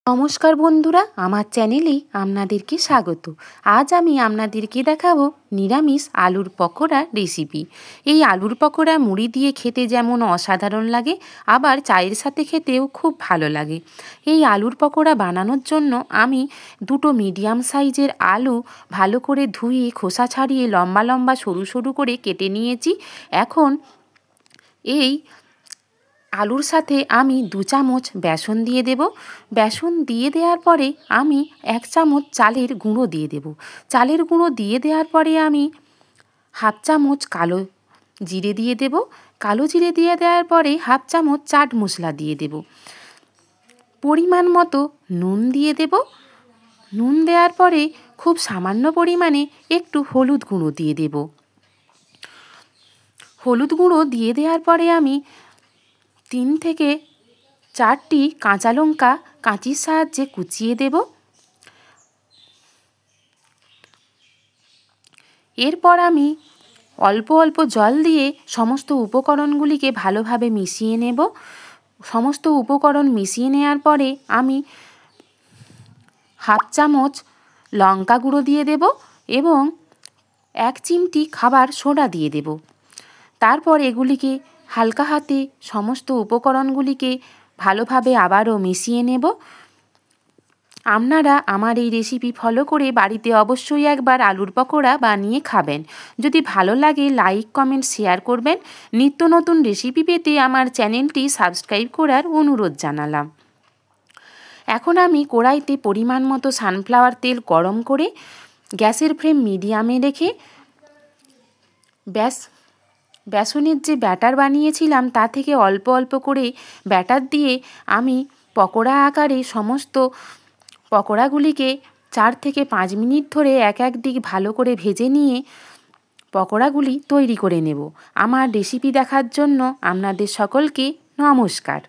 নমস্কার বন্ধুরা, আমার চ্যানেলে আপনাদেরকে স্বাগত। আজ আমি আপনাদেরকে দেখাবো নিরামিষ আলুর পকোড়া রেসিপি। এই আলুর পকোড়া মুড়ি দিয়ে খেতে যেমন অসাধারণ লাগে, আবার চায়ের সাথে খেতেও খুব ভালো লাগে। এই আলুর পকোড়া বানানোর জন্য আমি দুটো মিডিয়াম সাইজের আলু ভালো করে ধুয়ে খোসা ছাড়িয়ে লম্বা লম্বা সরু সরু করে কেটে নিয়েছি। এখন এই আলুর সাথে আমি 2 চামচ বেসন দিয়ে দেব। বেসন দিয়ে দেওয়ার পরে আমি 1 চামচ চালের গুঁড়ো দিয়ে দেব। চালের গুঁড়ো দিয়ে দেওয়ার পরে আমি হাফ চামচ কালো জিরে দিয়ে দেব। কালো জিরে দিয়ে দেওয়ার পরে হাফ চামচ চাট মশলা দিয়ে দেব। পরিমাণ মতো নুন দিয়ে দেব। নুন দেওয়ার পরে খুব সামান্য পরিমাণে একটু হলুদ গুঁড়ো দিয়ে দেব। হলুদ গুঁড়ো দিয়ে দেওয়ার পরে আমি 3 থেকে 4টি কাঁচা লঙ্কা কাঁচির সাহায্যে কুচিয়ে দেব। এরপর আমি অল্প অল্প জল দিয়ে সমস্ত উপকরণগুলিকে ভালোভাবে মিশিয়ে নেব। সমস্ত উপকরণ মিশিয়ে নেওয়ার পরে আমি হাফ চামচ লঙ্কা গুঁড়ো দিয়ে দেব এবং 1 চিমটি খাবার সোডা দিয়ে দেব। তারপর এগুলিকে হালকা হাতে সমস্ত উপকরণগুলিকে ভালোভাবে আবারও মিশিয়ে নেব। আপনারা আমার এই রেসিপি ফলো করে বাড়িতে অবশ্যই একবার আলুর পকোড়া বানিয়ে খাবেন। যদি ভালো লাগে লাইক কমেন্ট শেয়ার করবেন। নিত্য নতুন রেসিপি পেতে আমার চ্যানেলটি সাবস্ক্রাইব করার অনুরোধ জানালাম। এখন আমি কড়াইতে পরিমাণ মতো সানফ্লাওয়ার তেল গরম করে গ্যাসের ফ্লেম মিডিয়ামে রেখে বেসনের যে ব্যাটার বানিয়েছিলাম তা থেকে অল্প অল্প করে ব্যাটার দিয়ে আমি পকোড়া আকারে সমস্ত পকোড়াগুলিকে 4 থেকে 5 মিনিট ধরে এক এক দিক ভালো করে ভেজে নিয়ে পকোড়াগুলি তৈরি করে নেব। আমার রেসিপি দেখার জন্য আপনাদের সকলকে নমস্কার।